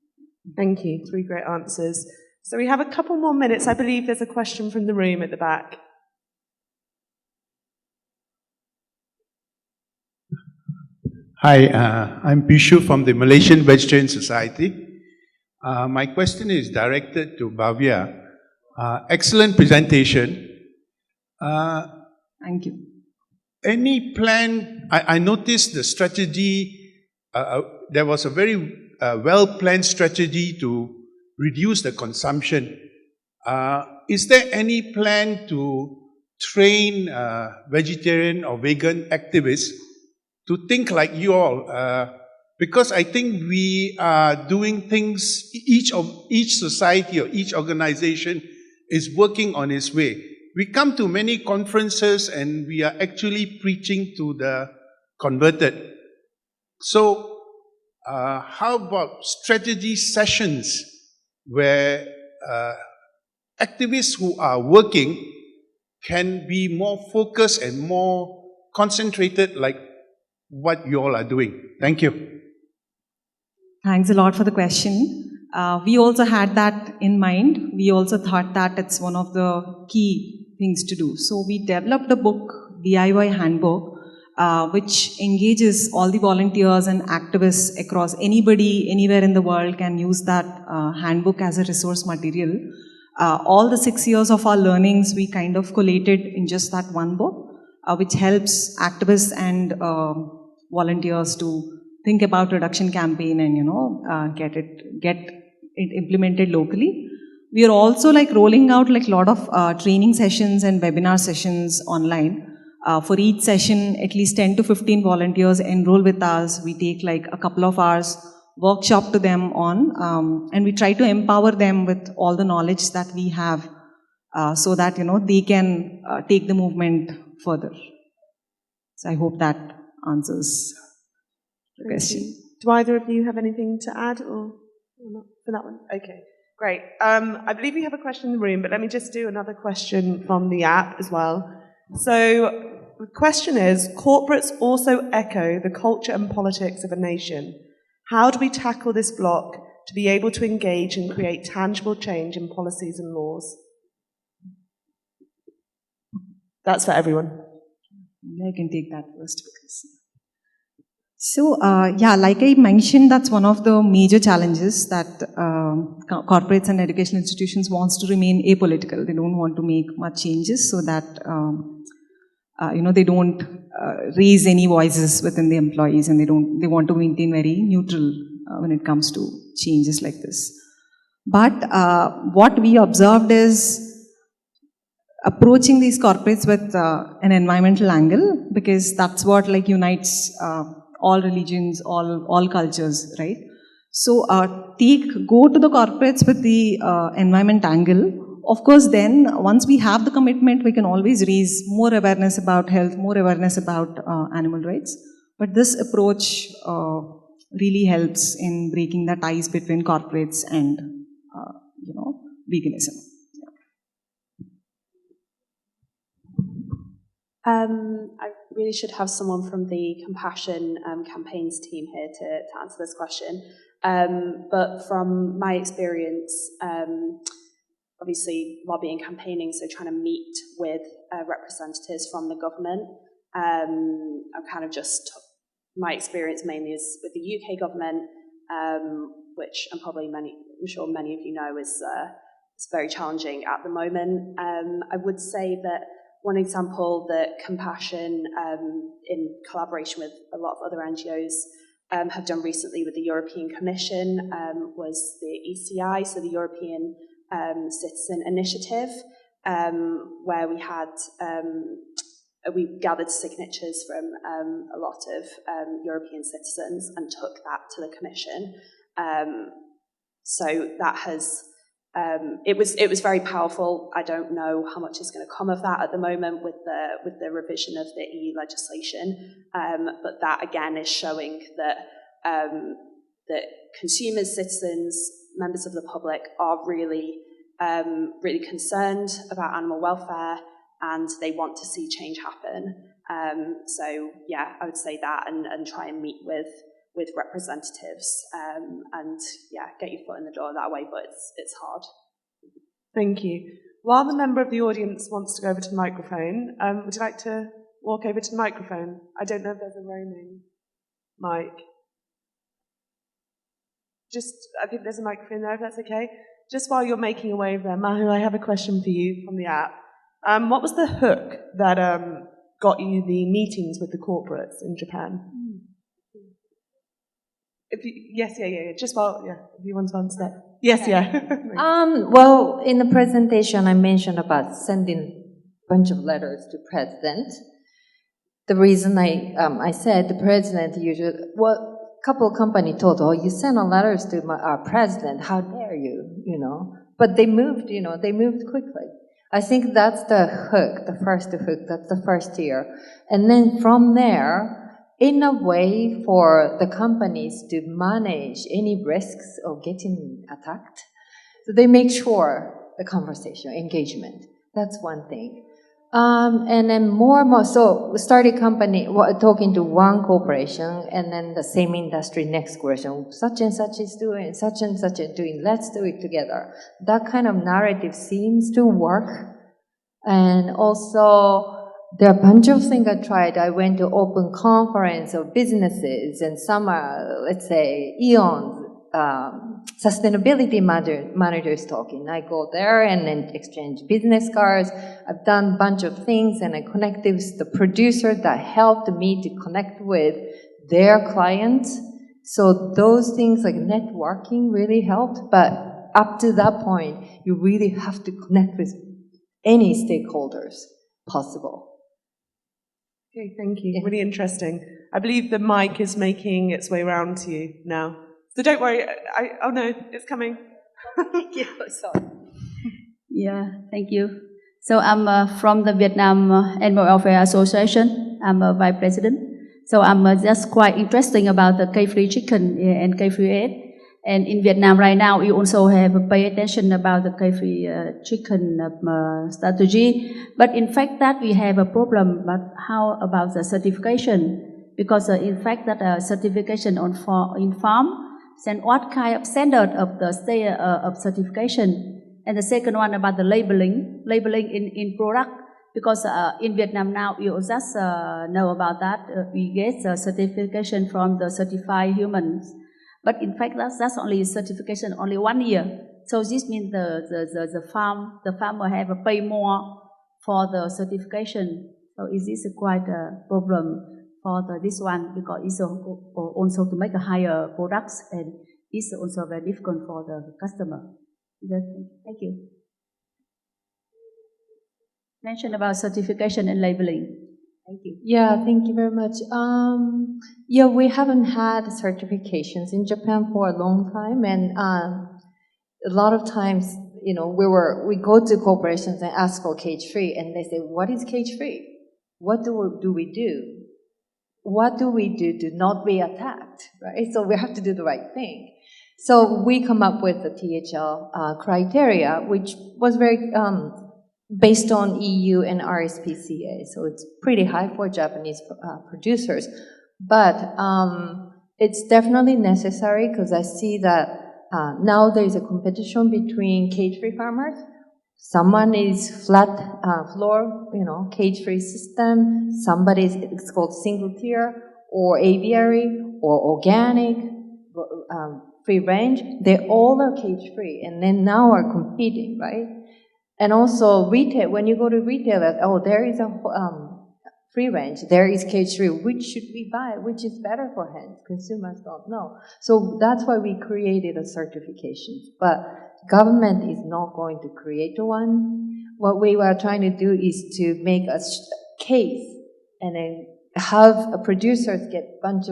Thank you. 3 great answers. So we have a couple more minutes. I believe there's a question from the room at the back. Hi, I'm Pishu from the Malaysian Vegetarian Society. My question is directed to Bhavya. Excellent presentation. Thank you. Any plan? I noticed the strategy, there was a very well-planned strategy to reduce the consumption. Is there any plan to train vegetarian or vegan activists to think like you all? Because I think we are doing things, each society or each organization is working on its way. We come to many conferences and we are actually preaching to the converted. So how about strategy sessions where activists who are working can be more focused and more concentrated like what you all are doing? Thank you. Thanks a lot for the question. We also had that in mind. We also thought that it's one of the key things to do. So we developed a book, DIY Handbook, which engages all the volunteers and activists across anybody, anywhere in the world can use that handbook as a resource material. All the 6 years of our learnings, we kind of collated in just that one book, which helps activists and volunteers to think about reduction campaign and, get it implemented locally. We are also like rolling out like a lot of training sessions and webinar sessions online. For each session, at least 10 to 15 volunteers enroll with us. We take like a couple of hours workshop to them on, and we try to empower them with all the knowledge that we have, so that, they can take the movement further. So I hope that answers the question. Do either of you have anything to add or not for that one? Okay, great. I believe we have a question in the room, but let me just do another question from the app as well. So the question is, corporates also echo the culture and politics of a nation. How do we tackle this block to be able to engage and create tangible change in policies and laws? That's for everyone. I can take that first. So, like I mentioned, that's one of the major challenges that corporates and educational institutions wants to remain apolitical. They don't want to make much changes, so that they don't raise any voices within the employees, and they want to maintain very neutral when it comes to changes like this. But what we observed is approaching these corporates with an environmental angle, because that's what like unites all religions, all cultures, right? So go to the corporates with the environment angle. Of course, then once we have the commitment, we can always raise more awareness about health, more awareness about animal rights. But this approach really helps in breaking the ties between corporates and veganism. I really should have someone from the Compassion campaigns team here to answer this question. But from my experience, obviously lobbying, campaigning, so trying to meet with representatives from the government, I'm kind of just, my experience mainly is with the UK government, which I'm sure many of you know is very challenging at the moment. I would say that one example that Compassion, in collaboration with a lot of other NGOs, have done recently with the European Commission was the ECI, so the European Citizen Initiative, where we had we gathered signatures from a lot of European citizens and took that to the Commission. So that has it was very powerful. I don't know how much is going to come of that at the moment with the revision of the EU legislation, but that again is showing that that consumers, citizens, members of the public are really concerned about animal welfare, and they want to see change happen. So yeah, I would say that, and try and meet with representatives, and yeah, get your foot in the door that way, but it's hard. Thank you. While the member of the audience wants to go over to the microphone, would you like to walk over to the microphone? I don't know if there's a roaming mic. I think there's a microphone there, if that's okay. Just while you're making your way over there, Maho, I have a question for you from the app. What was the hook that got you the meetings with the corporates in Japan? If you want to answer that. Yes, yeah. Well, in the presentation, I mentioned about sending a bunch of letters to president. The reason I said the president usually, well, a couple of companies told, oh, you send letters to our president, how dare you, But they moved, they moved quickly. I think that's the hook, the first hook, that's the first year. And then from there, in a way for the companies to manage any risks of getting attacked, so they make sure the conversation, engagement, that's one thing. And then more, so we started company, talking to one corporation, and then the same industry, next question, such and such is doing, such and such is doing, let's do it together. That kind of narrative seems to work. And also, there are a bunch of things I tried. I went to open conference of businesses, and some are, let's say, Eon, sustainability managers talking. I go there and then exchange business cards. I've done a bunch of things, and I connected with the producer that helped me to connect with their clients. So those things like networking really helped, but up to that point, you really have to connect with any stakeholders possible. Okay, thank you. Really interesting. I believe the mic is making its way around to you now. So don't worry. Oh no, it's coming. Thank you. Sorry. Yeah, thank you. So I'm from the Vietnam Animal Welfare Association. I'm a vice president. So I'm just quite interesting about the cage-free chicken and cage-free egg. And in Vietnam right now, we also have pay attention about the cage-free chicken strategy. But in fact, that we have a problem. But how about the certification? Because in fact, that certification in farm. And what kind of standard of the of certification? And the second one about the labeling in product, because in Vietnam now we just know about that. We get certification from the certified humans, but in fact that's only certification only 1 year. So this means the farmer have to pay more for the certification. So is this quite a problem for this one because it's also to make a higher products and it's also very difficult for the customer. Thank you. Mention about certification and labeling. Thank you. Yeah, thank you very much. Yeah, we haven't had certifications in Japan for a long time, and a lot of times, you know, we go to corporations and ask for cage-free, and they say, "What is cage-free? What do we do? What do we do to not be attacked?" Right? So we have to do the right thing. So we come up with the THL criteria, which was very based on EU and RSPCA, so it's pretty high for Japanese producers. But it's definitely necessary because I see that now there is a competition between cage-free farmers. Someone is flat floor, you know, cage-free system. Somebody is, it's called single tier or aviary or organic, free range. They all are cage-free, and then now are competing, right? And also retail, when you go to retailers, oh, there is a free range, there is cage-free, which should we buy, which is better for hens? Consumers don't know. So that's why we created a certification. But government is not going to create one. What we were trying to do is to make a case and then have producers get bunch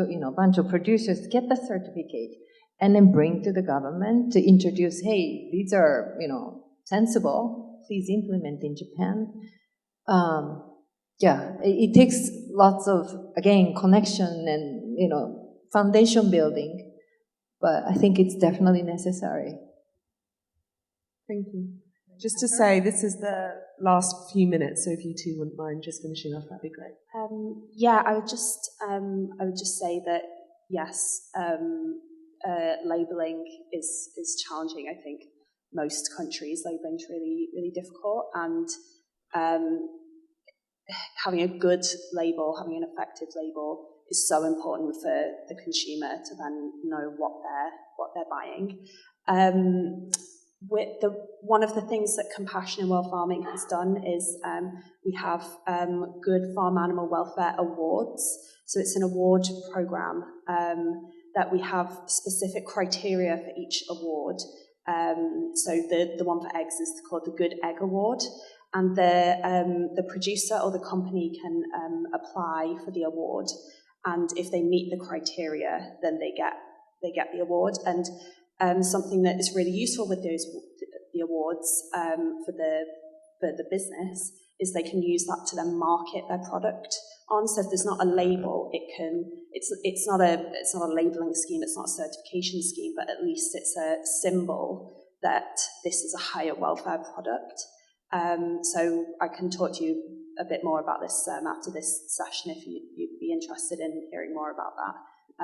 of producers get the certificate and then bring to the government to introduce, hey, these are, you know, sensible. Please implement in Japan. Yeah, it takes lots of, again, connection and, you know, foundation building, but I think it's definitely necessary. Thank you. Just to say, this is the last few minutes, so if you two wouldn't mind just finishing off, that'd be great. Yeah, I would just say that yes, labelling is challenging. I think most countries labelling is really, really difficult, and having a good label, having an effective label is so important for the consumer to then know what they're buying. One of the things that Compassion in World Farming has done is we have Good Farm Animal Welfare Awards. So it's an award program that we have specific criteria for each award. So the one for eggs is called the Good Egg Award, and the producer or the company can apply for the award, and if they meet the criteria, then they get the award. And something that is really useful with the awards for the business is they can use that to then market their product on. So if there's not a label, it's not a labeling scheme, it's not a certification scheme, but at least it's a symbol that this is a higher welfare product. So I can talk to you a bit more about this after this session if you'd be interested in hearing more about that.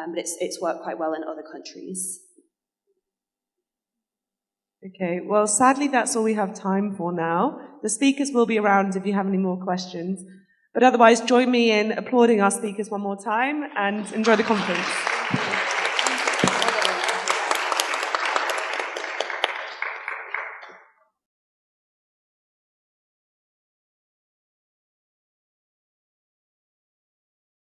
But it's worked quite well in other countries. Okay, well, sadly, that's all we have time for now. The speakers will be around if you have any more questions. But otherwise, join me in applauding our speakers one more time and enjoy the conference.